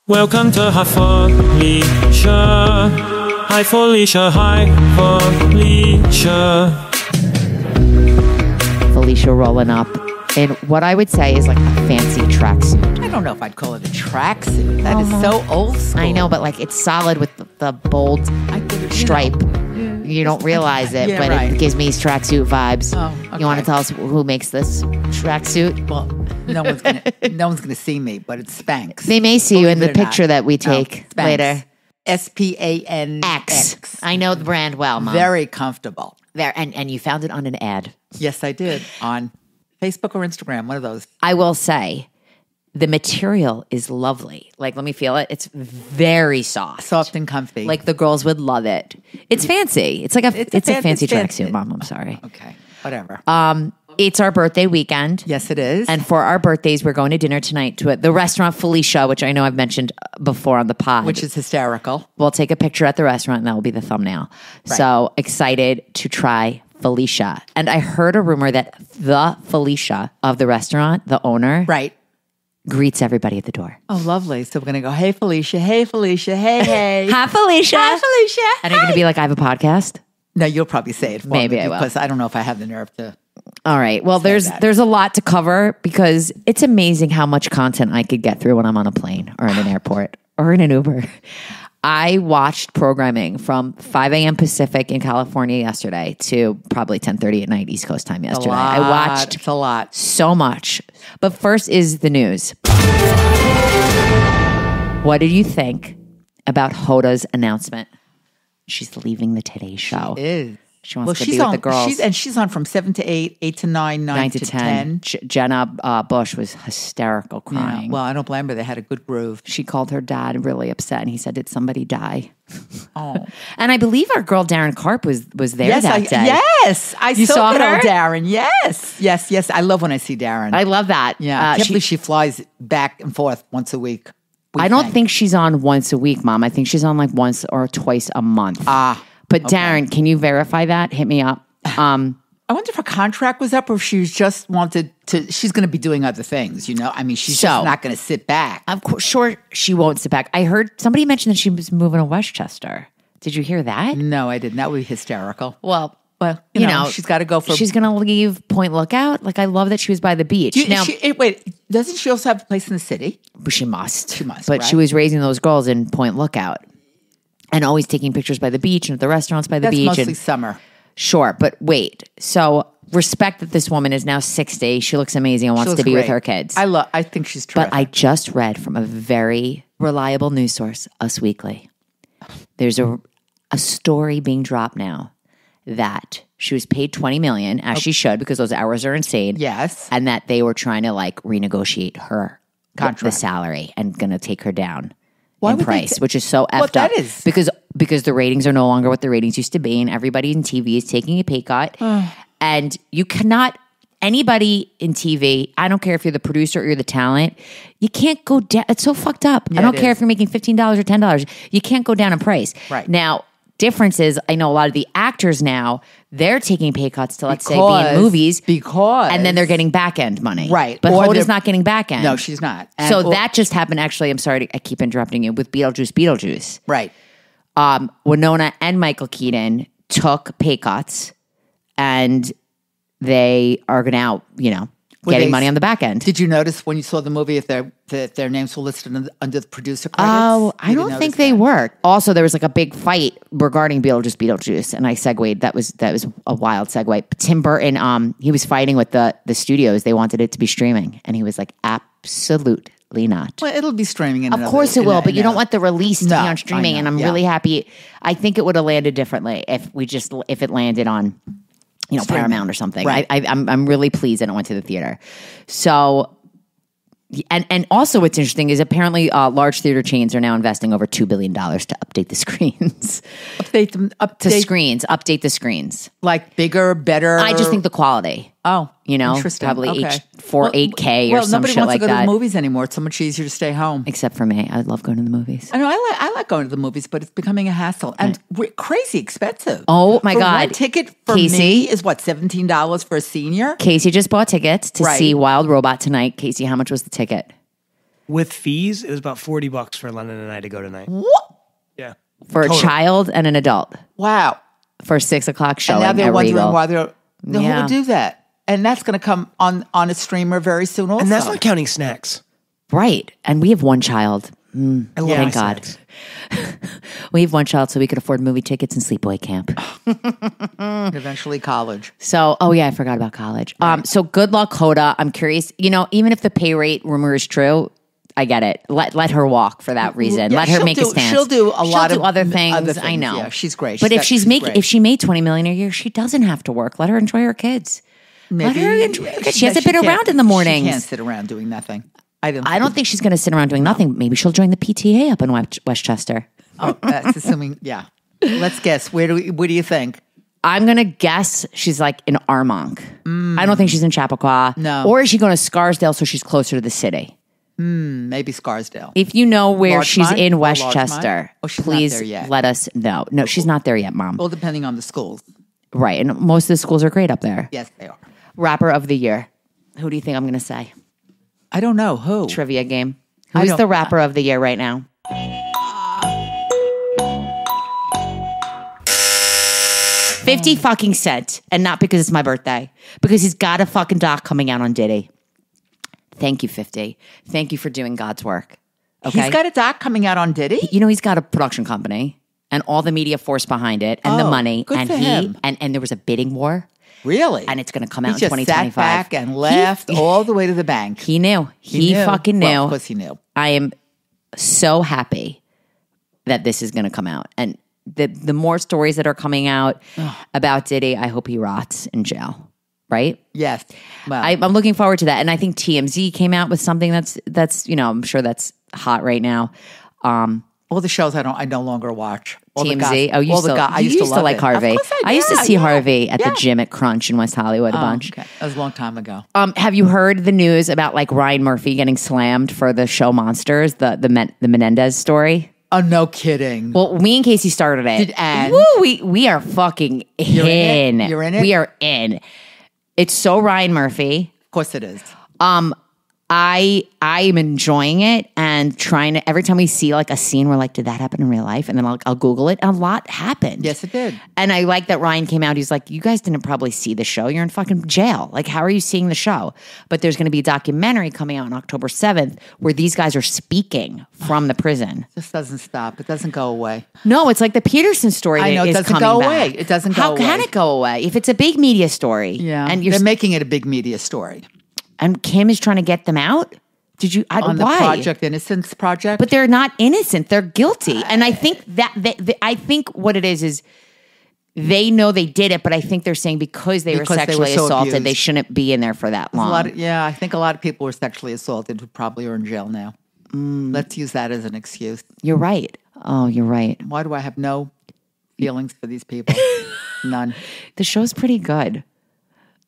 Welcome to Hi Felicia. Hi Felicia, hi Felicia. Felicia rolling up in what I would say is like a fancy tracksuit. I don't know if I'd call it a tracksuit. That is so old school. I know, but like it's solid with the bold stripe. You don't realize it, but it gives me tracksuit vibes. Oh, okay. You want to tell us who makes this tracksuit? Well, no one's gonna see me, but it's Spanx. They may see you in the picture that we take later. Spanx. I know the brand well, Mom. Very comfortable. There, and you found it on an ad. Yes, I did. On Facebook or Instagram, one of those. I will say, the material is lovely. Like, let me feel it. It's very soft. Soft and comfy. Like, the girls would love it. It's fancy. It's like a fancy tracksuit, Mom. I'm sorry. Okay, whatever. It's our birthday weekend. Yes, it is. And for our birthdays, we're going to dinner tonight to the restaurant Felicia, which I know I've mentioned before on the pod. Which is hysterical. We'll take a picture at the restaurant and that will be the thumbnail. Right. So excited to try Felicia. And I heard a rumor that the Felicia of the restaurant, the owner, greets everybody at the door. Oh, lovely. So we're going to go, hey, Felicia, hey, Felicia, hey. Hi, Felicia. Hi, Felicia. And are you going to be like, I have a podcast? No, you'll probably say it for Maybe me. I will. Because I don't know if I have the nerve to. All right. Well, there's a lot to cover because it's amazing how much content I could get through when I'm on a plane or in an airport or in an Uber. I watched programming from 5 a.m. Pacific in California yesterday to probably 10:30 at night East Coast time yesterday. I watched it's a lot. So much. But first is the news. What did you think about Hoda's announcement? She's leaving the Today Show. She is. She wants to be with the girls. She's on from 7 to 8, 8 to 9, 9 to 10. Jenna Bush was hysterical crying. Yeah. Well, I don't blame her. They had a good groove. She called her dad really upset, and he said, did somebody die? Oh. And I believe our girl Darren Karp was there that day. Yes. I saw her? Darren. Yes. I love when I see Darren. I love that. Yeah. I can't believe she flies back and forth once a week. I don't think she's on once a week, Mom. I think she's on like once or twice a month. But Darren, can you verify that? Hit me up. I wonder if her contract was up or if she just wanted to, she's going to be doing other things, you know? I mean, she's just not going to sit back. Of course, sure, she won't sit back. I heard somebody mention that she was moving to Westchester. Did you hear that? No, I didn't. That would be hysterical. Well, you know, she's got to go for... She's going to leave Point Lookout? Like, I love that she was by the beach. Wait, doesn't she also have a place in the city? She must. But right? she was raising those girls in Point Lookout. And always taking pictures by the beach and at the restaurants by the beach. That's mostly summer. Sure, but wait. So respect that this woman is now 60. She looks amazing and wants to be with her kids. I think she's terrific. But I just read from a very reliable news source, Us Weekly. There's a story being dropped now that she was paid $20 million, as she should, because those hours are insane. Yes. And that they were trying to like renegotiate her contract, the salary, and going to take her down. Why in price, which is so effed up. That is. Because the ratings are no longer what the ratings used to be, and everybody in TV is taking a pay cut. And you cannot, anybody in TV, I don't care if you're the producer or you're the talent, you can't go down. It's so fucked up. I don't care if you're making $15 or $10. You can't go down in price. Right. Now, difference is, I know a lot of the actors now, they're taking pay cuts to, let's say, be in movies. And then they're getting back end money. Right. But Hoda's not getting back end. No, she's not. So that just happened, actually, I'm sorry, I keep interrupting you, with Beetlejuice. Right. Winona and Michael Keaton took pay cuts, and they are now, getting money on the back end. Did you notice when you saw the movie if their names were listed under the producer credits? Oh, I don't think they were. Also, there was like a big fight regarding Beetlejuice, and I segued. That was a wild segue. Tim Burton, he was fighting with the studios. They wanted it to be streaming, and he was like, absolutely not. Well, it'll be streaming. Of course it will, but you don't want the release to be on streaming, and I'm really happy. I think it would have landed differently if it landed on Paramount or something. Right. I'm really pleased that it went to the theater. So, and also what's interesting is apparently large theater chains are now investing over $2 billion to update the screens. Update the screens. Like bigger, better? I just think the quality. Oh, interesting. Probably okay. 8K or some shit like that. Well, nobody wants to go to the movies anymore. It's so much easier to stay home. Except for me. I love going to the movies. I know. I like going to the movies, but it's becoming a hassle and crazy expensive. Oh my God. One ticket for me is what, $17 for a senior? Casey just bought tickets to see Wild Robot tonight. Casey, how much was the ticket? With fees, it was about $40 for Lennon and I to go tonight. What? Yeah. For a child and an adult. Wow. For a 6 o'clock showing. And now they're at wondering Regal. why they're who would do that. And that's going to come on a streamer very soon also. And that's not counting snacks. Right. And we have one child. I love Thank my God. snacks. We have one child so we could afford movie tickets and sleepaway camp. Eventually college. So, I forgot about college. So good luck, Hoda. I'm curious, even if the pay rate rumor is true, I get it. Let her walk for that reason. Yeah, Let her make a stance. She'll do a lot of other things. I know. Yeah, she's great. But if she's great. if she made $20 million a year, she doesn't have to work. Let her enjoy her kids. Let her enjoy her kids. She hasn't been around in the mornings. She can't sit around doing nothing. I don't think she's going to sit around doing nothing. Maybe she'll join the PTA up in Westchester. Oh, that's assuming. Yeah. Let's guess. What do you think? I'm going to guess she's like in Armonk. I don't think she's in Chappaqua. No. Or is she going to Scarsdale so she's closer to the city? Maybe Scarsdale. If you know where Larchmont? she's in Or Westchester, Larchmont? Oh, she's not please there yet. let us know. No, she's not there yet, Mom. Well, depending on the schools. Right. And most of the schools are great up there. Yes, they are. Rapper of the year. Who do you think I'm going to say? I don't know who. Trivia game. I Who's don't- the rapper of the year right now? 50 fucking cent. And not because it's my birthday. Because he's got a fucking doc coming out on Diddy. Thank you, 50. Thank you for doing God's work. Okay. He's got a doc coming out on Diddy? He's got a production company and all the media force behind it and the money. good And for him. and there was a bidding war. Really? And it's going to come He out in just 2025. sat back and left all the way to the bank. He knew. He fucking knew. Well, of course he knew. I am so happy that this is going to come out. And the more stories that are coming out about Diddy, I hope he rots in jail. Right? Yes. Well, I'm looking forward to that. And I think TMZ came out with something that's I'm sure that's hot right now. all the shows I no longer watch. All the TMZ. guys, Oh, you all used the to, guys, I you used to love like it. Harvey. Of course I used to see Harvey at the yeah. gym at Crunch in West Hollywood a bunch. Okay. That was a long time ago. Have you heard the news about like Ryan Murphy getting slammed for the show Monsters, the Menendez story? Oh, no kidding. Well, me and Casey started it. And? Woo, we are fucking You're in in. it? You're in it? We are in. It's so Ryan Murphy. Of course it is. I am enjoying it and trying to, every time we see like a scene, we're like, did that happen in real life? And then I'll Google it. And a lot happened. Yes, it did. And I like that Ryan came out. He's like, you guys didn't probably see the show. You're in fucking jail. Like, how are you seeing the show? But there's going to be a documentary coming out on October 7th where these guys are speaking from the prison. This doesn't stop. It doesn't go away. No, it's like the Peterson story. I know, it is doesn't coming go back. away. It doesn't go How away. can it go away if it's a big media story? Yeah. and you're They're making it a big media story. and Kim is trying to get them out. Did you? On the why? Project Innocence project. But they're not innocent. They're guilty. And I think I think what it is they know they did it, but I think they're saying because they were sexually so assaulted, abused. they shouldn't be in there for that long. I think a lot of people were sexually assaulted who probably are in jail now. Let's use that as an excuse. You're right. Oh, you're right. Why do I have no feelings for these people? None. The show's pretty good.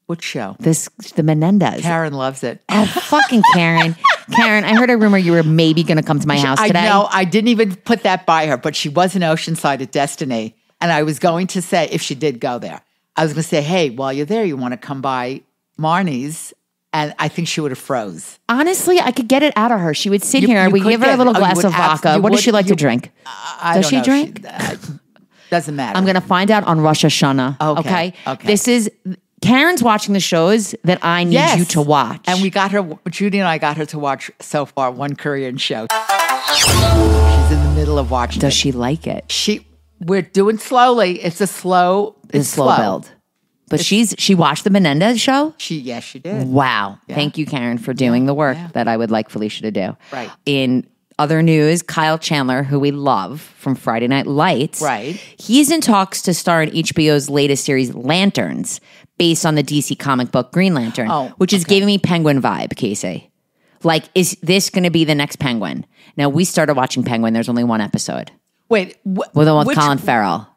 Which show? The Menendez. Karen loves it. Oh, fucking Karen. Karen, I heard a rumor you were maybe going to come to my house today. I know. I didn't even put that by her, but she was in Oceanside at Destiny. And I was going to say, if she did go there, I was going to say, hey, while you're there, you want to come by Marni's? And I think she would have froze. Honestly, I could get it out of her. She would sit You- here. you We could give her a get little it. Oh, you glass would of vodka. you What does would- she like to you- drink? I Does don't she know. drink? Doesn't matter. I'm going to find out on Rosh Hashanah. Okay. This is Karen's watching the shows that I need you to watch. And we got her, Judy and I got her to watch so far one Korean show. She's in the middle of watching Does it. she like it? We're doing slowly. It's a slow, It's slow build. But she watched the Menendez show? Yes, she did. Wow. Thank you, Karen, for doing the work that I would like Felicia to do. Right. In other news, Kyle Chandler, who we love from Friday Night Lights. Right. He's in talks to star in HBO's latest series, Lanterns, based on the DC comic book Green Lantern, which is giving me Penguin vibe, Casey. Like, is this going to be the next Penguin? Now, we started watching Penguin. There's only one episode. Wait. With the one with Colin Farrell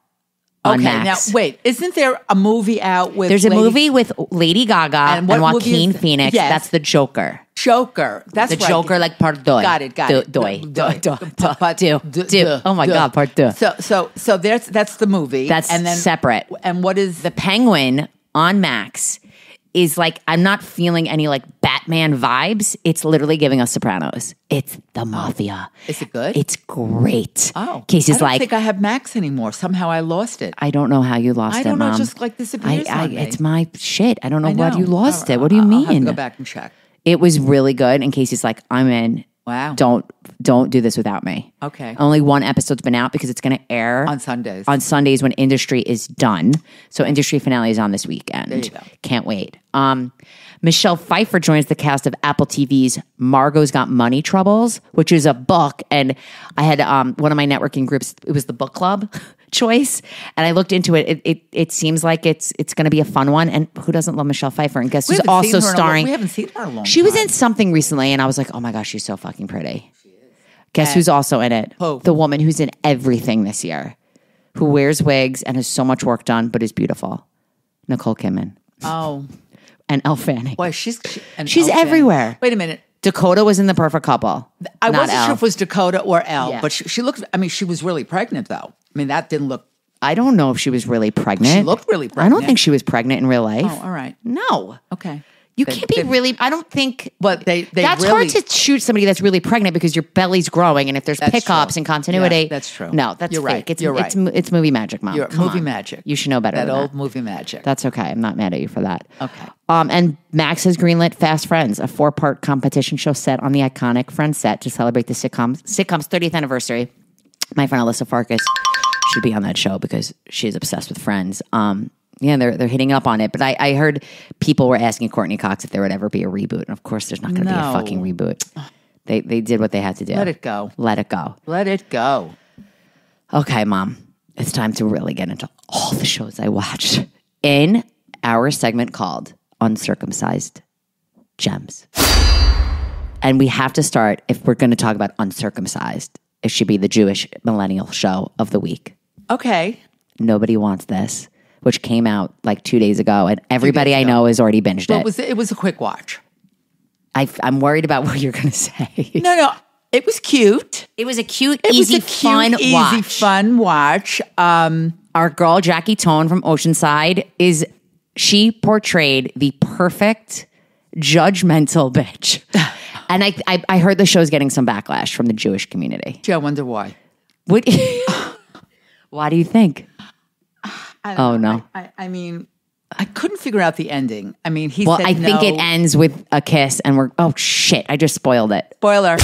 on Max. Now, wait. Isn't there a movie out with There's a movie with Lady Gaga and what movie Joaquin is that? Phoenix. Yes. That's the Joker. Joker. That's The right. Joker, like part deux. Got it. Deux. Oh my God, part deux. So that's the movie. That's and then separate. And what is The Penguin on Max is like, I'm not feeling any like Batman vibes. It's literally giving us Sopranos. It's the Mafia. Is it good? It's great. Oh. Casey's I don't like, think I have Max anymore. Somehow I lost it. I don't know how you lost it, I don't know, Mom. just like disappears on me. It's my shit. I don't know I what know. you lost it. What do you mean? I'll have to go back and check. It was really good. And Casey's like, I'm in. Wow. Don't do this without me. Okay. Only one episode's been out because it's going to air On Sundays. On Sundays when Industry is done. So Industry finale is on this weekend. There you go. Can't wait. Michelle Pfeiffer joins the cast of Apple TV's Margot's Got Money Troubles, which is a book. And I had one of my networking groups. It was the book club choice, and I looked into it. It seems like it's going to be a fun one. And who doesn't love Michelle Pfeiffer? And guess who's also starring? We haven't seen her in a long time. She was in something recently, and I was like, oh my gosh, she's so fucking pretty. Guess who's also in it? Who? The woman who's in everything this year, who wears wigs and has so much work done, but is beautiful. Nicole Kidman Oh. and Elle Fanning. Boy, she's everywhere. Wait a minute. Dakota was in The Perfect Couple. I not wasn't Elle. sure if it was Dakota or Elle, Yeah. but she looked, I mean, she was really pregnant, though. I mean, that didn't look, I don't know if she was really pregnant. She looked really I don't pregnant. think she was pregnant in real life. oh, all right. No. Okay. You can't be really. I don't think. But they that's really, hard to shoot somebody that's really pregnant because your belly's growing, and if there's That's pickups true. and continuity, Yeah, that's true. No, that's You're fake. right. It's You're right. It's movie magic, Mom. You're Come movie on. magic. You should know better. That than old that. movie magic. That's okay. I'm not mad at you for that. Okay. And Max has greenlit Fast Friends, a 4-part competition show set on the iconic Friends set to celebrate the sitcom's 30th anniversary. My friend Alyssa Farkas should be on that show because she's obsessed with Friends. Yeah, they're hitting up on it. But I heard people were asking Courtney Cox if there would ever be a reboot. And of course, there's not going to be a No. fucking reboot. They did what they had to do. Let it go. Let it go. Let it go. Okay, Mom. It's time to really get into all the shows I watched in our segment called Uncircumcised Gems. And we have to start, if we're going to talk about uncircumcised, it should be the Jewish millennial show of the week. Okay. Nobody Wants This, which came out like 2 days ago, and everybody I know has already binged Well, it. it was a quick watch. I'm worried about what you're going to say. No. It was cute. It was a cute, It easy, was a cute, fun easy, watch. fun watch. Our girl Jackie Tone from Oceanside she portrayed the perfect judgmental bitch. And I heard the show's getting some backlash from the Jewish community. Gee, I wonder why. What, why do you think? Oh, no. I mean, I couldn't figure out the ending. I mean, he Well, said I think no. it ends with a kiss, and oh shit, I just spoiled it. Spoiler.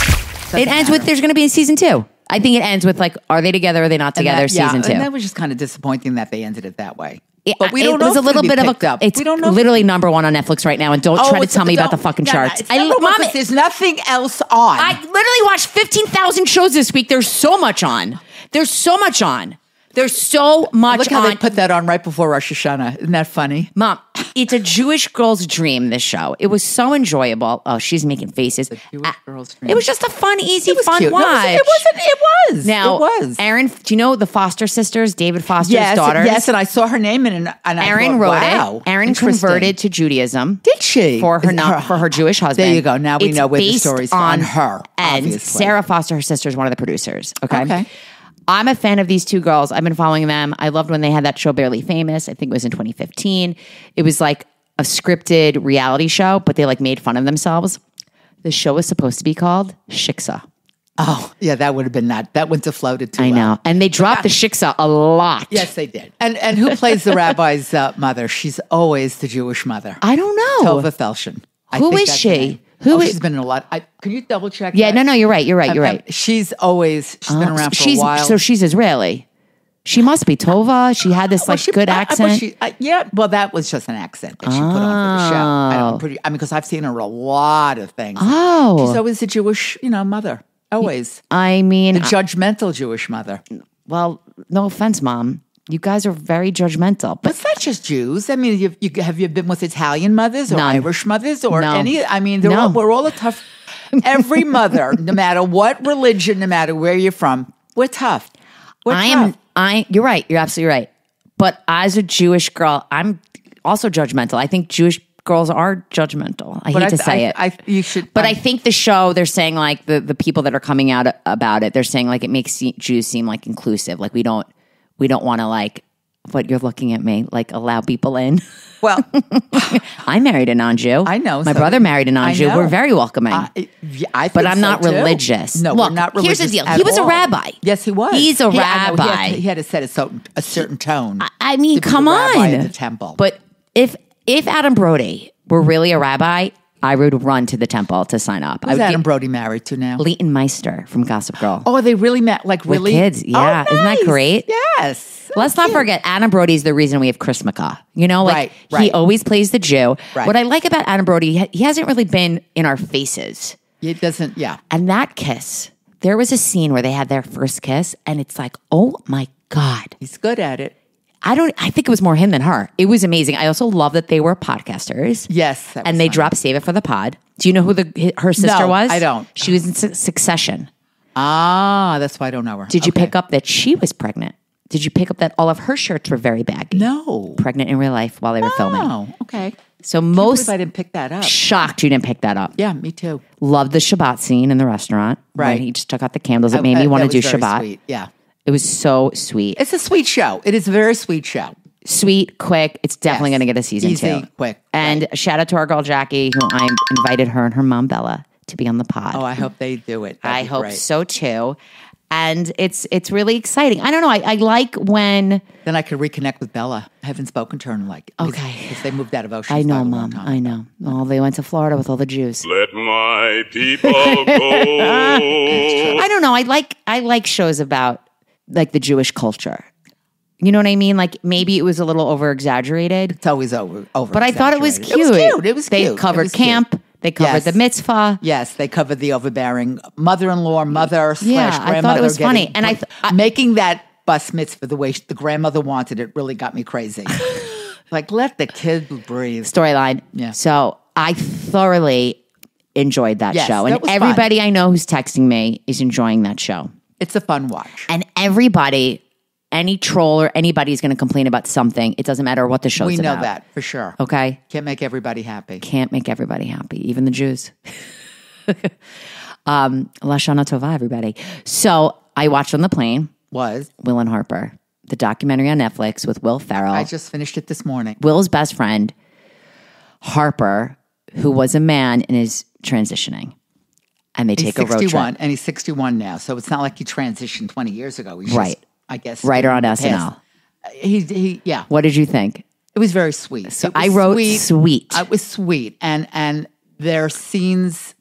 It ends with there's going to be a season 2. I think it ends with like, are they together or are they not together? Season 2. And that was just kind of disappointing that they ended it that way. It- But we don't it know was if a little it's bit gonna of be picked up. It's We don't know. literally number 1 on Netflix right now, and don't try to tell me about the fucking charts. Mom, there's nothing else on. I literally watched 15,000 shows this week. There's so much on. There's so much on. There's so much Look how on. they put that on right before Rosh Hashanah. Isn't that funny? Mom, it's a Jewish girl's dream, this show. It was so enjoyable. Oh, she's making faces. Jewish girl's dream. It was just a fun, easy, It was fun cute. No, watch. it wasn't. It was. Now, it was. Aaron, do you know the Foster sisters, David Foster's Yes, daughters? yes, and I saw her name and I Aaron thought, wrote wow, it. Aaron interesting. converted to Judaism. Did she? For her Jewish husband. There you go. Now we It's know where the based story's on on her. And obviously. Sarah Foster, her sister, is one of the producers. Okay. Okay. I'm a fan of these two girls. I've been following them. I loved when they had that show Barely Famous. I think it was in 2015. It was like a scripted reality show, but they like made fun of themselves. The show was supposed to be called Shiksa. Oh, yeah, that would have been that. That wouldn't have floated too I well. know. And they dropped the Shiksa a lot. Yes, they did. And who plays the rabbi's mother? She's always the Jewish mother. I don't know. Tova Felshon. Who is she? She's been in a lot. Can you double check? Yeah, that? no, you're right. You're right. She's been around for a while. So she's Israeli. She must be Tova. She had this good accent. Yeah, well, that was just an accent that she put on for the show. Because I've seen her in a lot of things. Oh. She's always a Jewish, mother. Always. I mean, The judgmental Jewish mother. well, no offense, Mom. You guys are very judgmental. But it's not just Jews. I mean, have you been with Italian mothers or None. Irish mothers or No. any? I mean, No. we're all a tough. Every mother, no matter what religion, no matter where you're from, we're tough. We're tough. You're right. You're absolutely right. But as a Jewish girl, I'm also judgmental. I think Jewish girls are judgmental. I hate to say it. You should. But I think the show, they're saying like the people that are coming out about it, they're saying like it makes Jews seem like inclusive. Like we don't want to like, what you're looking at me, like allow people in. Well, I married a non-Jew. I know. My so brother married a non-Jew. I know. We're very welcoming. I think But I'm so, not too. religious. No, Look, we're not here's religious. the deal. At He was a all. rabbi. Yes, he was. He's a I know. rabbi. He had to set a certain tone. I mean, to be come the rabbi on. at the temple. But if Adam Brody were really a rabbi, I would run to the temple to sign up. Who's Adam Brody married to now? Leighton Meister from Gossip Girl. Oh, are they really met? Like With really? kids. Yeah. Oh, Isn't that nice. great? Yes. Let's not forget, Adam Brody's the reason we have Chris McCaw. You know, like Right. he always plays the Jew. Right. What I like about Adam Brody, he hasn't really been in our faces. It doesn't. Yeah. And that kiss, there was a scene where they had their first kiss, and it's like, oh my God. He's good at it. I think it was more him than her. It was amazing. I also love that they were podcasters. Yes. that And was they funny. dropped Save It for the Pod. Do you know who her sister No, was? I don't. She was in Succession. Ah, that's why I don't know her. Did you Okay. pick up that she was pregnant? Did you pick up that all of her shirts were very baggy? No. Pregnant in real life while they were filming. Oh, okay. So Most most I didn't pick that up. shocked you didn't pick that up. Yeah, me too. Loved the Shabbat scene in the restaurant. Right. When he just took out the candles. It made me want to That do was very Shabbat. Sweet. Yeah. It was so sweet. It's a sweet show. It is a very sweet show. Sweet, quick. It's definitely Yes. going to get a season Easy, 2. quick, And shout out to our girl Jackie, who I invited her and her mom Bella to be on the pod. Oh, I hope they do it. That'd I be hope great. so too. And it's really exciting. I don't know. I like when Then I could reconnect with Bella. I haven't spoken to her in Okay. because they moved out of Oceanside. I know, a long Mom. time I ago. know. Oh, they went to Florida with all the Jews. Let my people go. I don't know. I like shows about like the Jewish culture. You know what I mean? Like maybe it was a little over exaggerated, It's always over. but I thought it was cute. It was cute. It was They cute. covered It was cute. camp. They covered Yes. the mitzvah. Yes, they covered the overbearing mother-in-law, mother Yeah, slash I thought it grandmother. was funny. getting- And I making that bus mitzvah the way the grandmother wanted it really got me crazy. Like, let the kid breathe. Storyline. Yeah. So I thoroughly enjoyed that Yes, show, that and was fun. everybody I know who's texting me is enjoying that show. It's a fun watch. And everybody, any troll or anybody is going to complain about something. It doesn't matter what the show's We know about. that for sure. Okay? Can't make everybody happy. Can't make everybody happy, even the Jews. Lashana Tova, everybody. So I watched on the plane, Was. Will and Harper, the documentary on Netflix with Will Ferrell. I just finished it this morning. Will's best friend, Harper, who was a man and is transitioning. And they He's take a road 61, trip. and he's 61 now. So it's not like he transitioned 20 years ago. He's Right. just, I guess. Writer on in the past. SNL. Yeah. What did you think? It was very sweet. So It was I wrote sweet. It was sweet. And there are scenes,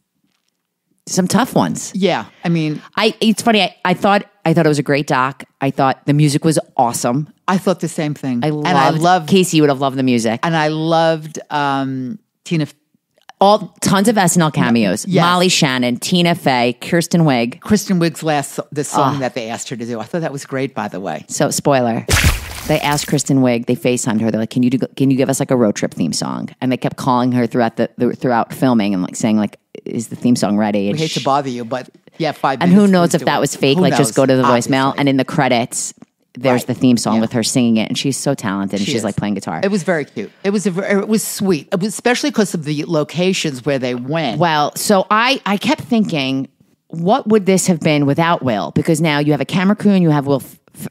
Some tough ones. yeah. I mean, It's funny. I thought it was a great doc. I thought the music was awesome. I thought the same thing. I and loved Casey. You would have loved the music. And I loved Tina. All tons of SNL cameos. Yes. Molly Shannon, Tina Fey, Kirsten Wiig. Kristen Wiig's the song that they asked her to do. I thought that was great, by the way. So spoiler. They asked Kristen Wiig. They FaceTimed her. They're like, "Can you give us like a road trip theme song?" And they kept calling her throughout filming and like saying like, "Is the theme song ready?" I And hate to bother you, but yeah, 5 And minutes. who knows please if do that it. was fake? Who Like, just knows? go to the voicemail, Obviously. and in the credits, there's Right. the theme song Yeah. with her singing it, and she's so talented, and She she's is. like playing guitar. It was very cute. It was sweet. It was especially because of the locations where they went. Well, so I kept thinking, what would this have been without Will? Because now you have a camera crew and you have Will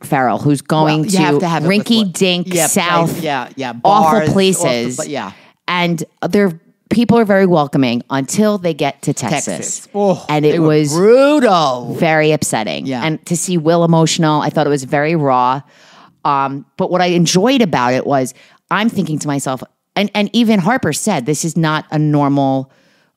Ferrell, who's going You have to to have it with Will. rinky-dink Yeah, South, yeah, awful bars, places. yeah. And people are very welcoming until they get to Texas. Oh, and they it were was brutal. very upsetting. Yeah. And to see Will emotional, I thought it was very raw. But what I enjoyed about it was I'm thinking to myself, and even Harper said, this is not a normal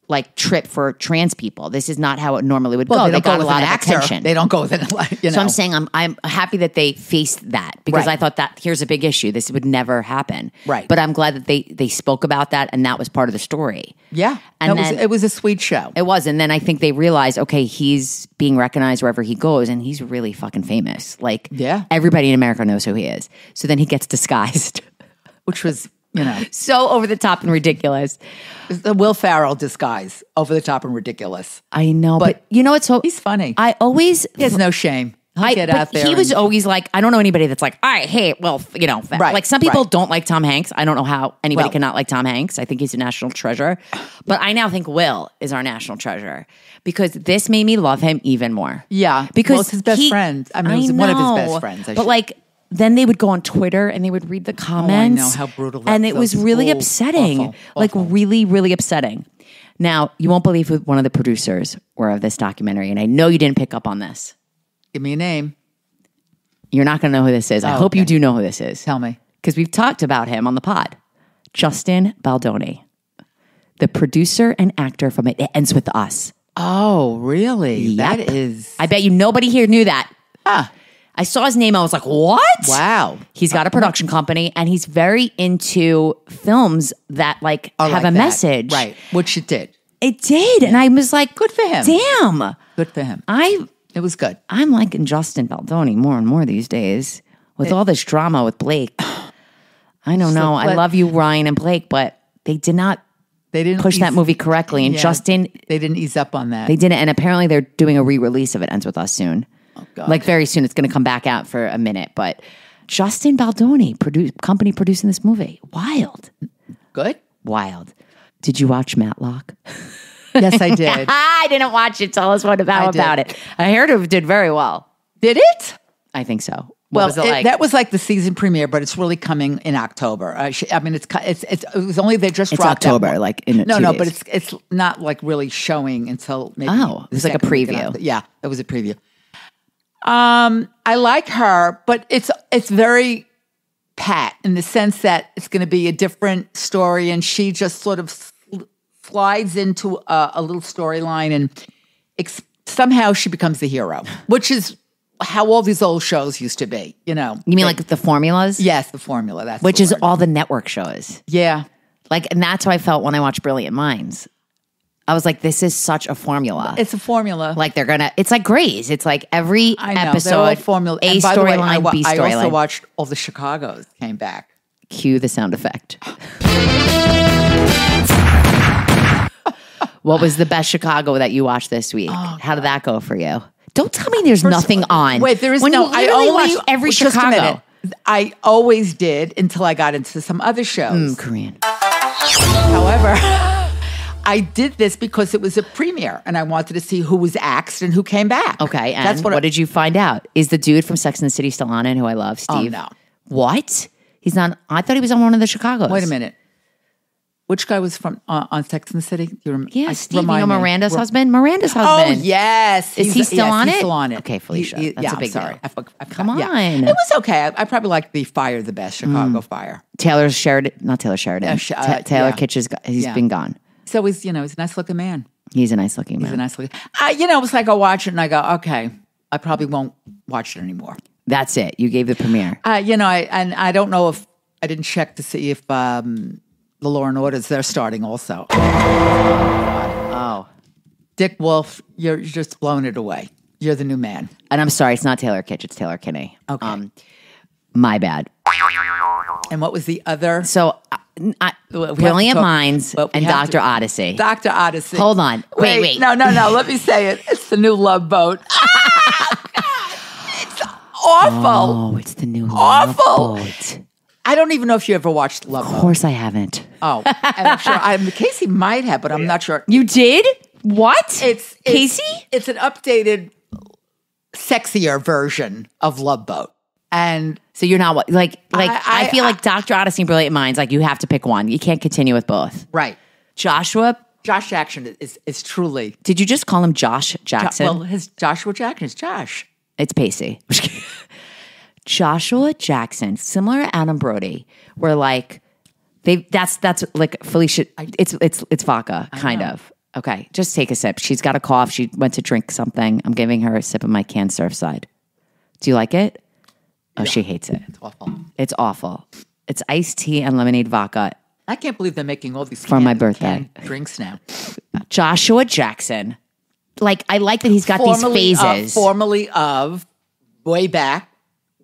like trip for trans people. This is not how it normally would go. They don't got go with a lot an of actor. attention. They don't go with an, you know. So I'm saying I'm happy that they faced that because Right. I thought that here's a big issue. This would never happen. Right. But I'm glad that they spoke about that and that was part of the story. yeah, And it was a sweet show. It was. And then I think they realized, okay, he's being recognized wherever he goes and he's really fucking famous. Like Yeah. everybody in America knows who he is. So then he gets disguised. Which was, you know, So over the top and ridiculous. the Will Ferrell disguise, over the top and ridiculous. I know. But you know what's so He's funny. I always He has no shame. He'll get but out there. he was and- always like, I don't know anybody that's like, all right, hey, well, you know, Right, like some people right. don't like Tom Hanks. I don't know how anybody Well- cannot like Tom Hanks. I think he's a national treasure. But I now think Will is our national treasure because this made me love him even more. Yeah, Because well, it's his best friend. I mean, it was one of his best know, friends. But like then they would go on Twitter and they would read the comments. know how brutal that And it was really Ooh, upsetting. awful, Like awful. really, really upsetting. Now, you won't believe who one of the producers were of this documentary, and I know you didn't pick up on this. Give me a name. You're not going to know who this is. I hope okay. you do know who this is. Tell me. Because we've talked about him on the pod. Justin Baldoni, the producer and actor from It Ends With Us. Oh, really? Yep. That is. I bet you nobody here knew that. Ah, I saw his name. I was like, what? wow. He's got a production company and he's very into films that like I have like a that. message. Right. Which it did. It did. And I was like, Good for him. damn. Good for him. I'm It was good. liking Justin Baldoni more and more these days with all this drama with Blake. I don't know. I but- love you, Ryan and Blake, but they did not They didn't push that ease- movie correctly. And Yeah. Justin, They didn't ease up on that. they didn't. And apparently they're doing a re-release of It Ends With Us soon. Oh, God. Like very soon. It's going to come back out for a minute. But Justin Baldoni, company producing this movie. Wild. Good? Wild. Did you watch Matlock? Yes, I did. I didn't watch it. Tell us what about did. it. I heard it did very well. Did it? I think so. What Well, was it like? that was like the season premiere, but it's really coming in October. I mean, it was only they just It's dropped that October, one. like in no, 2 no, days. but it's not like really showing until maybe. Oh, it was the like a second week in preview. October. Yeah, it was a preview. I like her, but it's very pat in the sense that it's going to be a different story, and she just sort of slides into a little storyline, and somehow she becomes the hero, which is how all these old shows used to be. You know, You mean like the formulas? yes, the formula. That's Which the is word. all the network shows. Yeah. Like, and that's how I felt when I watched Brilliant Minds. I was like, this is such a formula. It's a formula. Like it's like Grey's. It's like every I know. episode, They're all formula. A And by the way, storyline, B I also storyline. watched all the Chicagos came back. Cue the sound effect. What was the best Chicago that you watched this week? How did that go for you? Don't tell me there's nothing on. Wait, there is when no. You I literally only watched every just a Chicago. minute. I always did until I got into some other shows. Korean. However, I did this because it was a premiere, and I wanted to see who was axed and who came back. Okay, and that's what did you find out? Is the dude from Sex and the City still on it, who I love, Steve? no. What? He's not. I thought he was on one of the Chicagos. Wait a minute. Which guy was from on Sex and the City? Yeah, Steve, you remind know me. Miranda's husband? Miranda's Oh husband. yes, Is he still on he's it? still on it. Okay, Felicia, that's yeah, a big I'm sorry. deal. I forgot. Come Yeah. on. It was okay. I probably liked the Fire the best, Chicago Fire. Taylor Sheridan, not Taylor Sheridan. Taylor yeah. Kitsch he's Yeah. been gone. So he's he's a nice looking man. He's a nice looking man. He's a nice looking. It was like I watch it and I go, okay, I probably won't watch it anymore. That's it. You gave the premiere. I don't know if I didn't check to see if the Law and Orders they're starting also. Oh. Dick Wolf, you're just blowing it away. You're the new man. And I'm sorry, it's not Taylor Kitsch, it's Taylor Kinney. Okay. My bad. And what was the other? So, Brilliant Minds well, we and have Dr. to- Odyssey. Dr. Odyssey. Hold on. Wait. No. Let me say it. It's the new Love Boat. It's awful. Oh, it's the new Awful. Love Boat. I don't even know if you ever watched Love Of Boat. course I haven't. Oh, and I'm sure. Casey might have, but I'm not sure. You did? What? It's Casey? It's an updated, sexier version of Love Boat. And So you're not like I feel I- like Dr. Odyssey and Brilliant Minds, like you have to pick one. You can't continue with both. right, Joshua, Josh Jackson is truly did you just call him Josh Jackson? well. His Joshua Jackson is Josh. It's Pacey. Joshua Jackson, similar to Adam Brody, were like that's like Felicia. It's vodka, kind of. Okay, just take a sip. She's got a cough. She went to drink something. I'm giving her a sip of my canned Surfside. Do you like it? Oh, she hates it. It's awful. It's awful. It's iced tea and lemonade vodka. I can't believe they're making all these For my canned birthday. drinks now. Joshua Jackson. Like, I like that he's got these phases. Formerly of way back.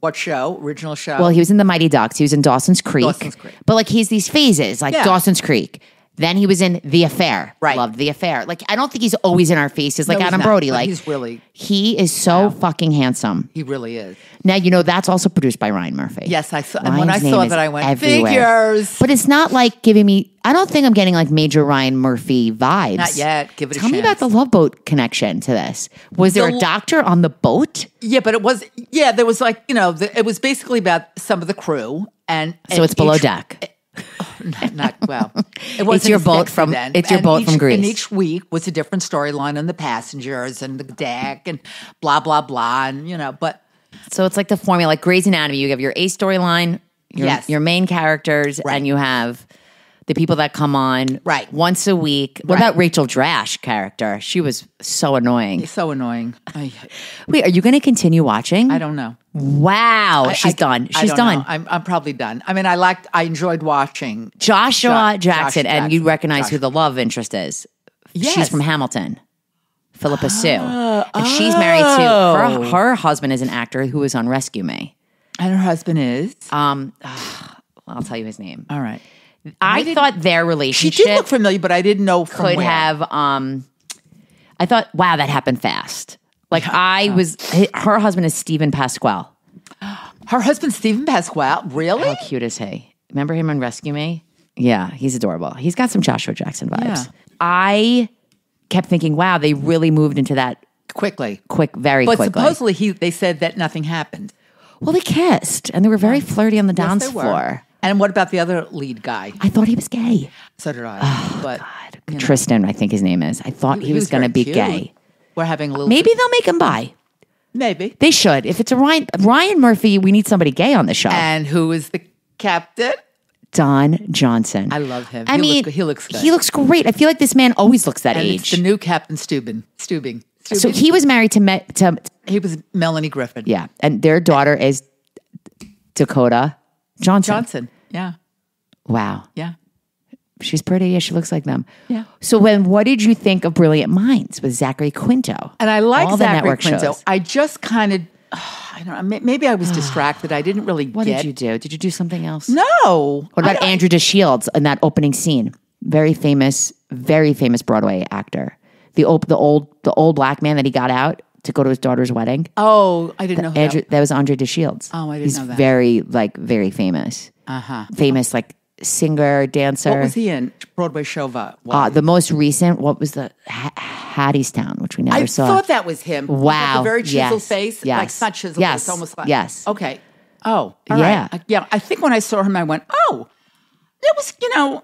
What show? Original show. Well, he was in the Mighty Ducks. He was in Dawson's Creek. Dawson's Creek. But like he's these phases, like Yeah. Dawson's Creek. Then he was in The Affair. Right. Loved The Affair. Like, I don't think he's always in our faces like No, he's Adam not, Brody. but Like, he is so fucking handsome. He really is. Now, that's also produced by Ryan Murphy. Yes, I saw. And when I Ryan's saw name that, is I went, everywhere. figures. But it's not like giving me, I don't think I'm getting like major Ryan Murphy vibes. Not yet. Give it a Tell me chance. about the Love Boat connection to this. Was there a doctor on the boat? Yeah, but it was, there was like, it was basically about some of the crew. So it's below deck. Not well. It wasn't your as boat sexy from- then. it's your And boat from Greece. And each week was a different storyline on the passengers and the deck and blah blah blah and but So it's like the formula, like Grey's Anatomy. You have your A storyline, Yes. your main characters, Right. and you have the people that come on Right. once a week. What Right. about Rachel Drash character? She was so annoying. it's so annoying. Wait, are you going to continue watching? I don't know. Wow, she's done. I She's don't done. know. I'm probably done. I mean, I enjoyed watching. Joshua Jackson, Josh and you Jackson. recognize who the love interest is. Yes. She's from Hamilton. Philippa Sue. And she's married to her husband is an actor who was on Rescue Me. And her husband is. I'll tell you his name. All right. I thought their She relationship did look familiar, but I didn't know from could where. have I thought, wow, that happened fast. Like her husband is Stephen Pasquale. Her husband, Stephen Pasquale. Really? How cute is he? Remember him on Rescue Me? Yeah, he's adorable. He's got some Joshua Jackson vibes. Yeah. I kept thinking, wow, they really moved into that Quickly. very But quickly. supposedly they said that nothing happened. Well, they kissed, and they were very flirty on the dance Yes, they were. floor. And what about the other lead guy? I thought he was gay. So did I. But Tristan, I think his name is. I thought he was going to very be cute. gay. We're having a little. Maybe they'll make him bi. Maybe. They should. If it's a Ryan Murphy, we need somebody gay on the show. And who is the captain? Don Johnson. I love him. I mean, he looks good. He looks great. I feel like this man always looks that And age. it's the new Captain Stubing. So he was married to He was Melanie Griffin. yeah, and their daughter is Dakota Johnson. Johnson. Yeah. Wow, Yeah. she's pretty. Yeah, she looks like them. Yeah. So what did you think of Brilliant Minds with Zachary Quinto? And I like All the Zachary network Quinto. shows. I just kind of, I don't know, maybe I was distracted. I didn't really What get. did you do? Did you do something else? No. What about Andrew DeShields in that opening scene? Very famous Broadway actor. The old black man that he got out to go to his daughter's wedding. Oh, I didn't know Andrew, that was Andre DeShields. Oh, I didn't He's know that. very famous. Famous like singer, dancer. What was he in? Broadway show. The most recent, what was the Hattiestown, which we never I saw. thought that was him. Wow. The very chiseled Yes. face. Yes. Like, it's not chiseled. Yes. It's almost like. Yes. Okay. Oh, all Yeah. right. Yeah. I think when I saw him, I went, oh, it was,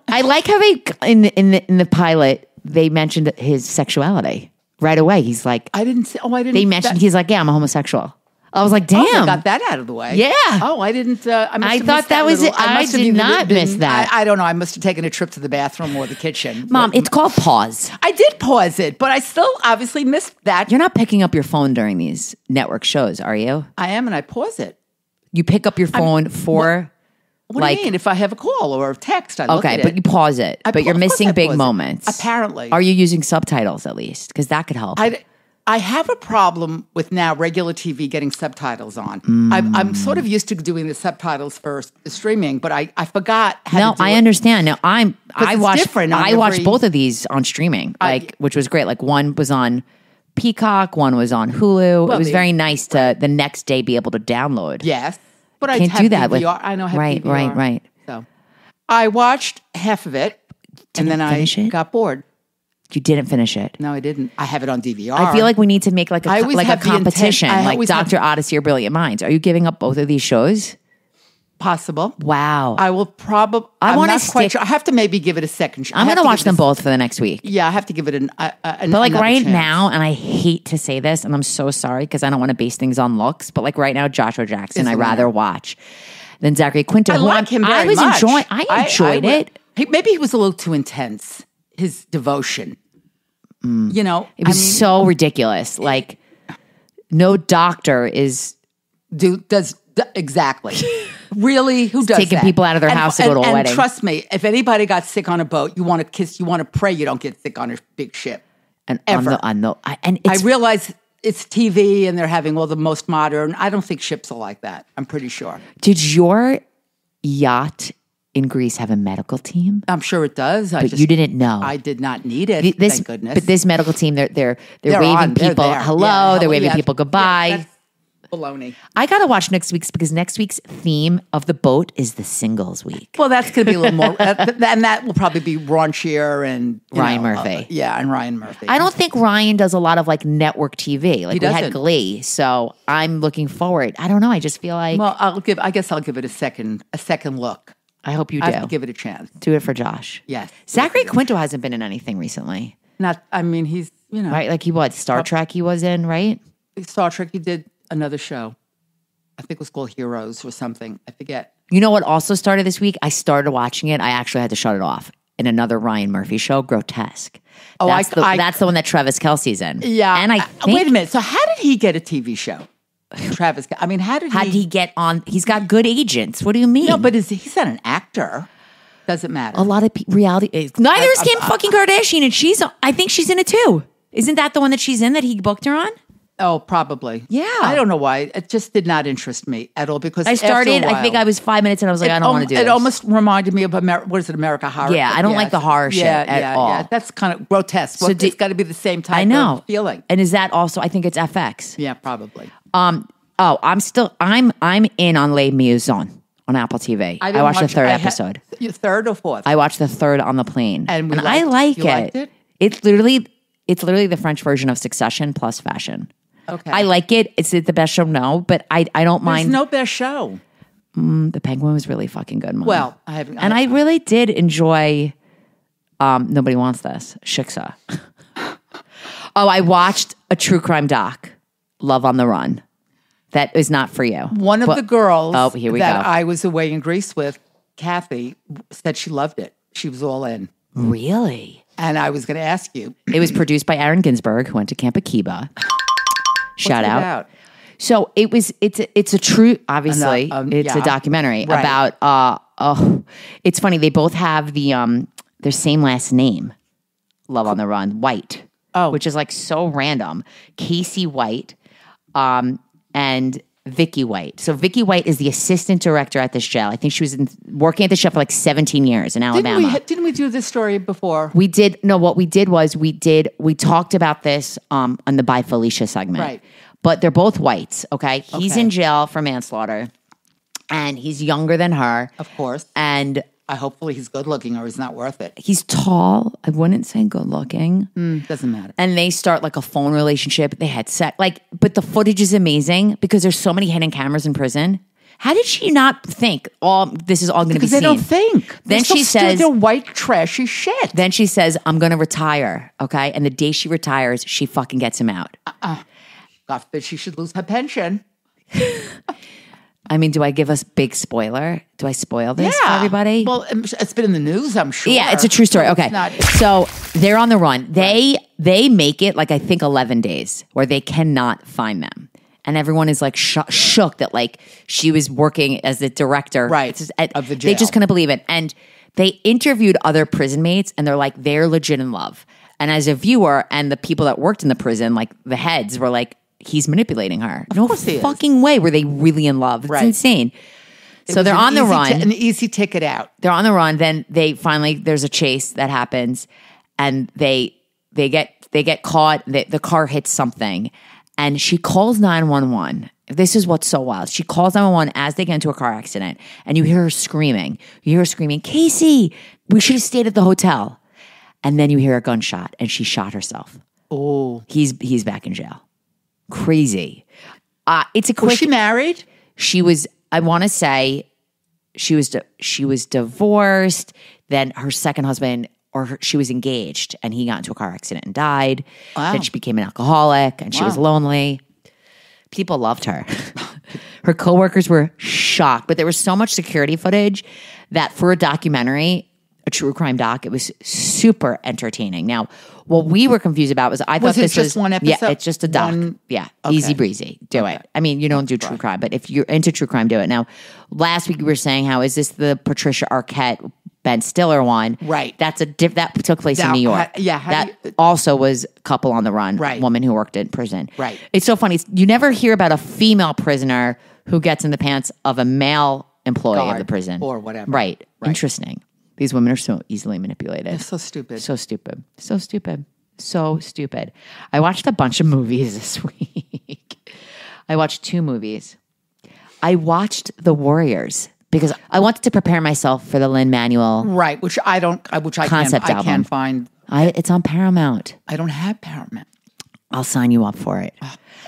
I like how they in the pilot they mentioned his sexuality right away. He's like, I didn't. I didn't. they mentioned he's like, yeah, I'm a homosexual. I was like, damn. Oh, they got that out of the way. Yeah. Oh, I didn't. I, must I have thought missed that was little- it. I must have did either not been- miss that. I don't know. I must have taken a trip to the bathroom or the kitchen. Mom, But it's called pause. I did pause it, but I still obviously missed that. You're not picking up your phone during these network shows, are you? I am, and I pause it. You pick up your phone for What like do you mean? If I have a call or a text, I look okay, at but it. you pause it. But you're of course missing I big pause it. moments. Apparently. Are you using subtitles at least? Because that could help. I have a problem with now regular TV getting subtitles on. I'm sort of used to doing the subtitles for streaming, but I forgot how No, to do I it. understand. Now I it's watched different on I watched every- both of these on streaming, which was great. Like one was on Peacock, one was on Hulu. It was very nice to the next day be able to download. Yes, but I Can't have do that with- DVR. I know I have right, DVR. right. So I watched half of it, and then I finish it? got bored. You didn't finish it. No, I didn't. I have it on DVR. I feel like we need to make like I a always like a have the intent- competition, I like always have- Doctor Odyssey or Brilliant Minds. Are you giving up both of these shows? possible. Wow. I will probably. I'm wanna not quite stick- sure. I have to maybe give it a second. I'm going to watch them both for the next week. Yeah, I have to give it an. But like another right chance. now, and I hate to say this, and I'm so sorry because I don't want to base things on looks, but like right now, Joshua Jackson, Is I the rather winner. watch than Zachary Quinto. I who like him very I was much. enjoying. I enjoyed it. Maybe he was a little too intense. His devotion. You know, It was so ridiculous. Like, no doctor is exactly. Really, who does taking that? people out of their house to go to a and wedding. Trust me, if anybody got sick on a boat, you want to kiss, you want to pray you don't get sick on a big ship. and ever. and I it's realize it's TV and they're having all the most modern. I don't think ships are like that. I'm pretty sure. Did your yacht in Greece have a medical team? I'm sure it does. But you didn't know. I did not need it. Thank goodness. But this medical team, they're waving on. They're people there. hello. Yeah, they're waving yeah. people goodbye. Yeah, that's baloney. I gotta watch next week's because next week's theme of the boat is the singles week. Well, that's going to be a little more, and that will probably be raunchier and Ryan Murphy. And Ryan Murphy. I don't think Ryan does a lot of like network TV. Like we had doesn't. Glee, so I'm looking forward. I don't know. I just feel like Well, I guess I'll give it a second look. I hope you I have do. to give it a chance. Do it for Josh. Yes. Zachary Quinto hasn't been in anything recently, He's right? Like Star Trek he was in, right? Star Trek. He did another show. I think it was called Heroes or something. I forget. You know what also started this week? I started watching it. I actually had to shut it off in another Ryan Murphy show, Grotesque. Oh, that's the one that Travis Kelce's in. Yeah. And I think, wait a minute. So how did he get a TV show? Travis. I mean, how did he get on? He's got good agents. What do you mean? No, but he's not an actor. Doesn't matter. A lot of reality. Neither is Kim fucking Kardashian, and I think she's in it too. Isn't that the one that she's in that he booked her on? Oh, probably. Yeah. I don't know why. It just did not interest me at all because I started, after a while, I think I was 5 minutes and I was like, I don't want to do this. It almost reminded me of America Horror. Yeah, I don't like the horror shit at all. Yeah, that's kind of grotesque. So It's got to be the same type I know. of feeling. And is that also, I think it's FX. Yeah, probably. I'm in on Les Maisons on Apple TV. I watched the third episode. Third or fourth? I watched the third on the plane. And I like you it. liked it? It's literally the French version of Succession plus fashion. Okay. I like it. Is it the best show? No, but I don't mind. There's no best show. The Penguin was really fucking good, Mom. Well, I really did enjoy Nobody Wants This, Shiksa. I watched a true crime doc, Love on the Run. That is not for you. One of the girls that I was away in Greece with, Kathy, said she loved it. She was all in. Really? And I was going to ask you. It was produced by Aaron Ginsberg, who went to Camp Akiba. Shout What's it out. about? So it's a true, obviously, it's a documentary Right. about, it's funny. They both have their same last name, Love on the Run, White, which is like so random. Casey White, and Vicky White. So Vicky White is the assistant director at this jail. I think she was working at the jail for like 17 years in Alabama. Didn't we do this story before? We did. No, what we did was we talked about this on the By Felicia segment. Right. But they're both whites, okay? He's in jail for manslaughter, and he's younger than her. Of course. And hopefully he's good looking or he's not worth it. he's tall. I wouldn't say good looking. Doesn't matter. And they start like a phone relationship. They had sex. But the footage is amazing because there's so many hidden cameras in prison. How did she not think this is all going to be Because they seen? don't think. Then she says, they're white trashy shit. Then she says, I'm going to retire, okay? And the day she retires, she fucking gets him out. God forbid she should lose her pension. I mean, do I give us big spoiler? Do I spoil this for everybody? Well, it's been in the news, I'm sure. Yeah, it's a true story. Okay. So they're on the run. They make it like I think 11 days where they cannot find them. And everyone is like shook that like she was working as the director of the jail. They just couldn't believe it. And they interviewed other prison mates and they're like, they're legit in love. And as a viewer and the people that worked in the prison, like the heads were like, he's manipulating her. No fucking way were they really in love. It's insane. So they're on the run. An easy ticket out. They're on the run. Then they finally, there's a chase that happens and they get caught. The car hits something and she calls 911. This is what's so wild. She calls 911 as they get into a car accident and you hear her screaming. You hear her screaming, Casey, we should have stayed at the hotel. And then you hear a gunshot and she shot herself. Oh. He's back in jail. Crazy. It's a quick. Was she married? She was. I want to say she was divorced. Then her second husband, she was engaged, and he got into a car accident and died. Wow. Then she became an alcoholic, and she was lonely. People loved her. Her coworkers were shocked, but there was so much security footage that for a documentary, a true crime doc, it was super entertaining. Now, what we were confused about was I thought this was just one episode. Yeah, it's just a doc. Easy breezy. Do it. I mean, you don't do true crime, but if you're into true crime, do it. Now, last week we were saying how is this the Patricia Arquette Ben Stiller one? Right. That's that took place in New York. That you, also was couple on the run. Right. Woman who worked in prison. Right. It's so funny. You never hear about a female prisoner who gets in the pants of a male employee of Guard the prison. or whatever. Right. Right. Interesting. These women are so easily manipulated. It's so stupid. So stupid. So stupid. So stupid. I watched a bunch of movies this week. I watched 2 movies. I watched The Warriors because I wanted to prepare myself for the Lin-Manuel Right, which I Concept album. can't find. It's on Paramount. I don't have Paramount. I'll sign you up for it.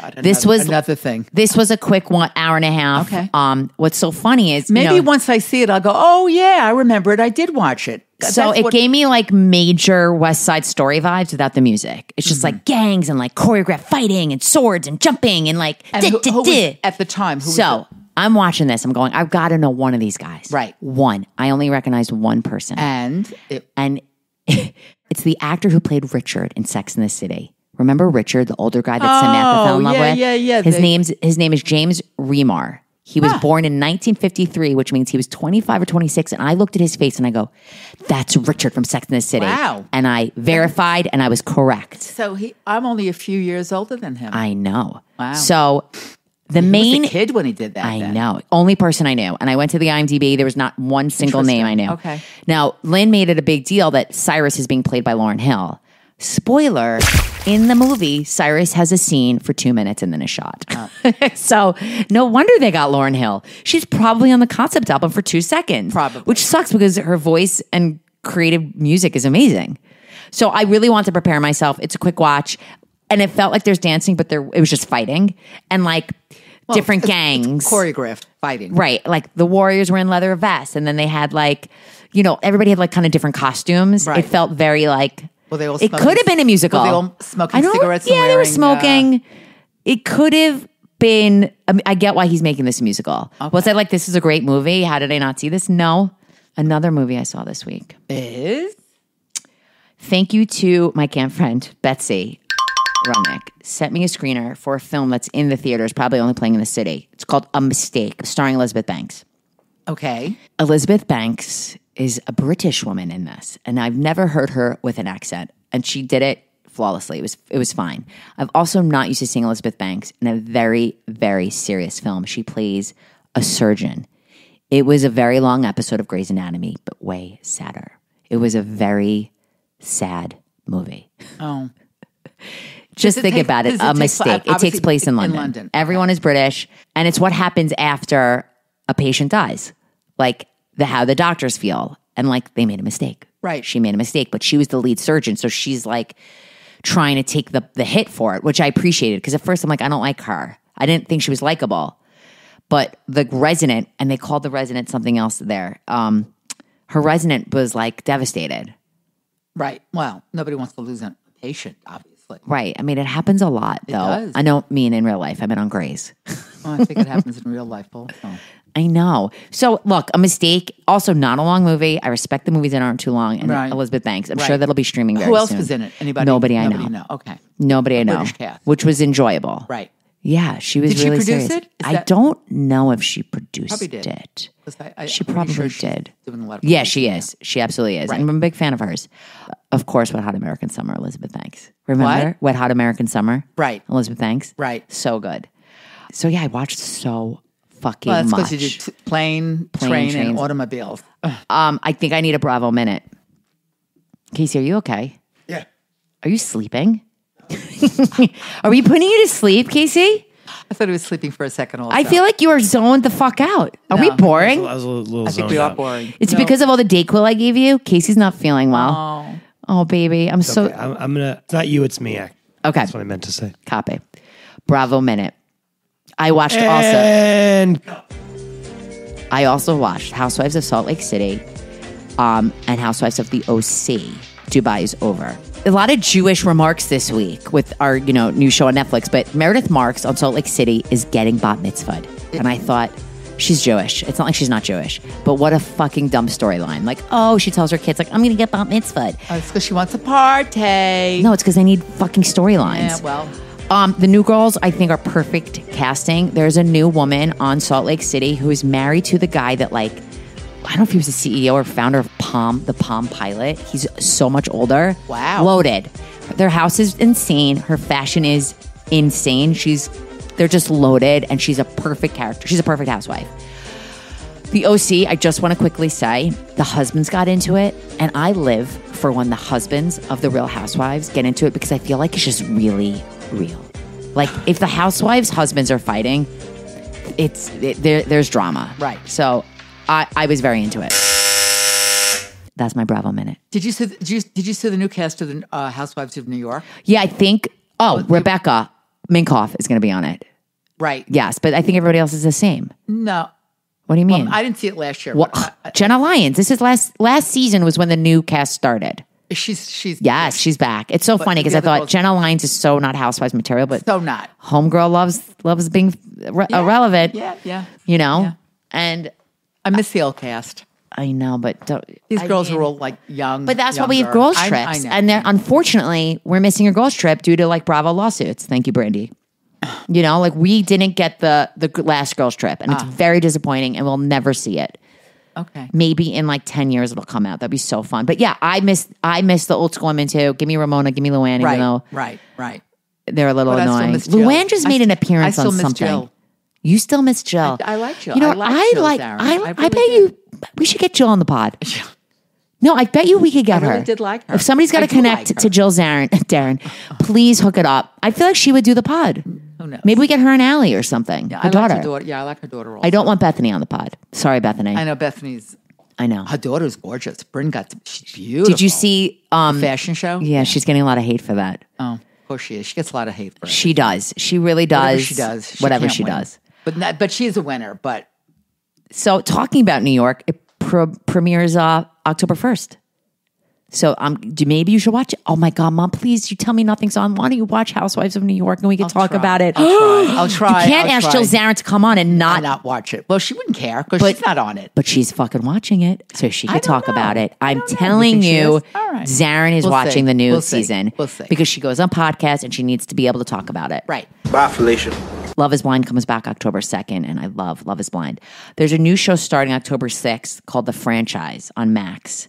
God, This was another thing. This was a quick 1 hour and a half. Okay. What's so funny is Maybe once I see it, I'll go, oh, yeah, I remember it. I did watch it. So it gave me like major West Side Story vibes without the music. It's just like gangs and like choreographed fighting and swords and jumping and like And who was, at the time, who was So it? I'm watching this. I'm going, I've got to know one of these guys. Right. One. I only recognized one person. And And it's the actor who played Richard in Sex and the City. Remember Richard, the older guy that Samantha fell in love with? Yeah. His name is James Remar. He was born in 1953, which means he was 25 or 26. And I looked at his face and I go, that's Richard from Sex and the City. Wow. And I verified and I was correct. so I'm only a few years older than him. I know. Wow. So the He main was a kid when he did that. I then. know. Only person I knew. And I went to the IMDb. There was not one single name I knew. Okay. Now, Lynn made it a big deal that Cyrus is being played by Lauryn Hill. Spoiler, in the movie, Cyrus has a scene for 2 minutes and then a shot. So no wonder they got Lauryn Hill. She's probably on the concept album for 2 seconds. Probably. Which sucks because her voice and creative music is amazing. So I really want to prepare myself. It's a quick watch. And it felt like there's dancing, but it was just fighting. And like different gangs. It's choreographed fighting. Right. Like the Warriors were in leather vests. And then they had like, everybody had like kind of different costumes. Right. It felt very like, Well, they all it smoking- could have been a musical. Were they all smoking I know, cigarettes and Yeah, they were wearing, smoking. It could have been, I get why he's making this musical. Was I like, this is a great movie? How did I not see this? No. Another movie I saw this week. Is? Thank you to my camp friend, Betsy Runnick, sent me a screener for a film that's in the theaters, probably only playing in the city. It's called A Mistake, starring Elizabeth Banks. Okay. Elizabeth Banks is a British woman in this, and I've never heard her with an accent, and she did it flawlessly. It was fine. I've also not used to seeing Elizabeth Banks in a very, very serious film. She plays a surgeon. It was a very long episode of Grey's Anatomy, but way sadder. It was a very sad movie. Oh. Just think about it. A mistake. It takes place in London. Everyone is British, and it's what happens after a patient dies. Like how the doctors feel. And like they made a mistake. Right. She made a mistake, but she was the lead surgeon. So she's like trying to take the hit for it, which I appreciated. Because at first I'm like, I don't like her. I didn't think she was likable. But the resident, and they called the resident something else there. Her resident was like devastated. Right. Well, nobody wants to lose a patient, obviously. Right. I mean, it happens a lot, though. does. I don't mean in real life. I mean on Grey's. Well, I think it happens in real life also. I know. So, look, A Mistake, also not a long movie. I respect the movies that aren't too long. And Right. Elizabeth Banks. I'm Right. sure that'll be streaming very soon. Who else was in it? Anybody? Nobody I know. Okay. Nobody I know. British cast. Which was enjoyable. Right. Yeah, she was Did she really produce serious. it? Is I that- don't know if she produced Probably did. it. 'Cause She I'm pretty probably sure she's did. doing a lot of Yeah, producing she now. is. She absolutely is. Right. And I'm a big fan of hers. Of course, Wet Hot American Summer, Elizabeth Banks. Remember? Wet Hot American Summer? Right. Elizabeth Banks? Right. So good. So yeah, I watched so fucking Well, that's much. because you did plane, train, and trains. automobiles. I think I need a Bravo minute. Casey, are you okay? Yeah. Are you sleeping? Are we putting you to sleep, Casey? I thought he was sleeping for a second also. I feel like you are zoned the fuck out. Are we No. boring? I was a little I think zoned we are out. boring. It's because of all the Dayquil I gave you. Casey's not feeling well. Oh, baby. I'm so Okay, I'm gonna. It's not you. It's me. okay. That's what I meant to say. Copy. Bravo minute. I watched And I also watched Housewives of Salt Lake City, and Housewives of the OC. Dubai is over. A lot of Jewish remarks this week with our new show on Netflix, but Meredith Marks on Salt Lake City is getting bat mitzvahed, and I thought she's Jewish. It's not like she's not Jewish, but what a fucking dumb storyline. Like, oh, she tells her kids like, I'm gonna get bat mitzvahed. Oh, it's because she wants a party. No, it's because they need fucking storylines. Yeah, well. The new girls, I think, are perfect casting. There's a new woman on Salt Lake City who is married to the guy that, like, I don't know if he was the CEO or founder of the Palm Pilot. He's so much older. Wow. Loaded. Their house is insane. Her fashion is insane. They're just loaded, and she's a perfect character. She's a perfect housewife. The OC, I just want to quickly say, the husbands got into it, and I live for when the husbands of the Real Housewives get into it because I feel like it's just really real. Like, if the housewives' husbands are fighting, there's drama. Right. So I was very into it. That's my Bravo minute. Did you see the new cast of the Housewives of New York? Yeah, I think, Rebecca Minkoff is going to be on it. Right. Yes, but I think everybody else is the same. No. What do you mean? Well, I didn't see it last year. Well, But Jenna Lyons. This is last season was when the new cast started. she's Yes, she's back. It's so funny because the I other thought girls- Jenna Lyons is so not Housewives material, but so not. Homegirl loves being irrelevant. Yeah. You know, Yeah. and I miss the old cast. I know, but These girls are all like young. But that's why we have younger. girls I trips, know. and unfortunately, we're missing a girls trip due to like Bravo lawsuits. Thank you, Brandy. You know, like we didn't get the last girls trip, and it's very disappointing, and we'll never see it. Okay. Maybe in like 10 years it'll come out. That'd be so fun. But yeah, I miss the old school women too. Give me Ramona, give me Luann, even though Right. they're a little But I still annoying. miss Jill. Luann just made an appearance I still on miss something. Jill. You still miss Jill. I like Jill. You know, I like Jill, Darren. I I bet really you we should get Jill on the pod. No, I bet you we could get I really her. did like her. If somebody's got I to do connect like her. to Jill Darren, please hook it up. I feel like she would do the pod. Who knows? Maybe we get her and Allie or something. I her like daughter. her daughter. Yeah, I like her daughter also. I don't want Bethany on the pod. Sorry, Bethany. I know Bethany's. I know. Her daughter's gorgeous. Bryn she's beautiful. Did you see? fashion show? Yeah, she's getting a lot of hate for that. Oh, of course she is. She gets a lot of hate for it. She does. She really Whatever does. she does. Whatever can't she win. does. But she is a winner. But So talking about New York, it premieres October 1st. So maybe you should watch it. Oh my God, Mom, please, you tell me nothing's on. Why don't you watch Housewives of New York and we can talk try. about it? I'll try. You can't I'll ask try. Jill Zarin to come on and Why not. not watch it? Well, she wouldn't care because she's not on it. But she's fucking watching it, so she I could don't talk know. about it. I I'm don't know. telling You think she you, is? All right. Zarin is We'll watching see. the new We'll see. season We'll see. because she goes on podcasts and she needs to be able to talk about it. Right. Bye, Felicia. Love is Blind comes back October 2nd, and I love Love is Blind. There's a new show starting October 6th called The Franchise on Max.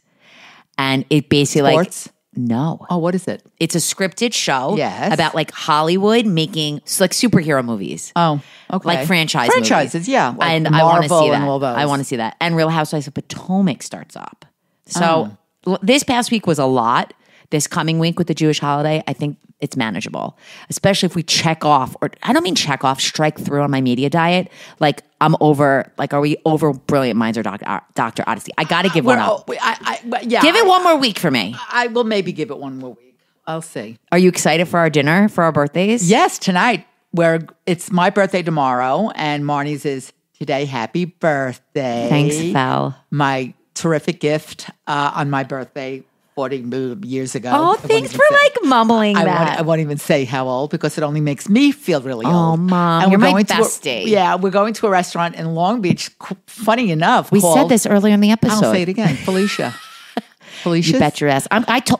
And it basically Sports? No. Oh, what is it? It's a scripted show Yes. about like Hollywood making like superhero movies. Oh, okay. Like franchises, Franchises, yeah. Like and I want to Marvel see that. and all those. I want to see that. And Real Housewives of Potomac starts up. So this past week was a lot. This coming week with the Jewish holiday, I think it's manageable, especially if we check off, or I don't mean check off, strike through on my media diet. Like I'm over, like are we over Brilliant Minds or Doctor Odyssey? I got to give one up. Give it one more week for me. I will maybe give it one more week. I'll see. Are you excited for our dinner for our birthdays? Yes, tonight. It's my birthday tomorrow, and Marnie's is today. Happy birthday! Thanks, Val. My terrific gift on my birthday 40 years ago. Oh, I won't thanks even for say- like mumbling I that. won't even say how old because it only makes me feel really old. Oh, Mom, And you're we're my going to bestie. we're going to a restaurant in Long Beach. Funny enough, We said called- this earlier in the episode. I'll say it again, Felicia. Felicia. You bet your ass.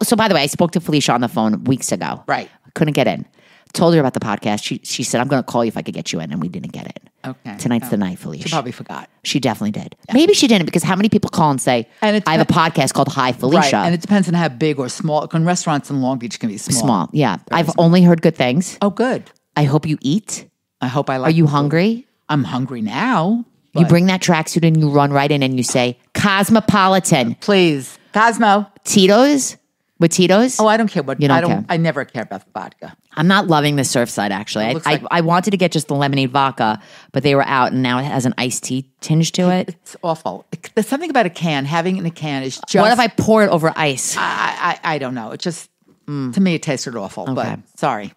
So by the way, I spoke to Felicia on the phone weeks ago. Right. Couldn't get in. Told her about the podcast. She said, I'm going to call you if I could get you in. And we didn't get in. Okay. Tonight's the night, Felicia. She probably forgot. She definitely did. Maybe she didn't because how many people call and say, And it I have a depends- podcast called Hi Felicia. Right, and it depends on how big or small. When restaurants in Long Beach can be small. Small. Yeah. I've only heard good things. Oh, good. I hope you eat. I hope I like. Are you the food. hungry? I'm hungry now. You but- bring that tracksuit and you run right in and you say, Cosmopolitan. Please, Cosmo. Tito's? With Tito's? Oh, I don't care what. You don't I don't. care. I never care about the vodka. I'm not loving the Surfside, actually. It looks I like- wanted to get just the lemonade vodka, but they were out, and now it has an iced tea tinge to it. It's awful. There's something about a can. Having it in a can is just. What if I pour it over ice? I don't know. It just to me it tasted awful. Okay. But sorry,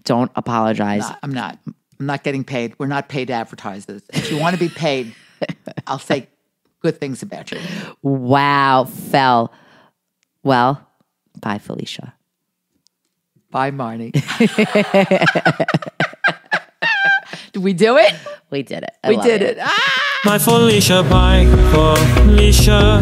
Don't apologize. I'm not. I'm not getting paid. We're not paid advertisers. If you want to be paid, I'll say good things about you. Wow, fell. Well, bye, Felicia. Bye, Marnie. Did we do it? We did it. We did it. Ah! My Felicia, bye, Felicia.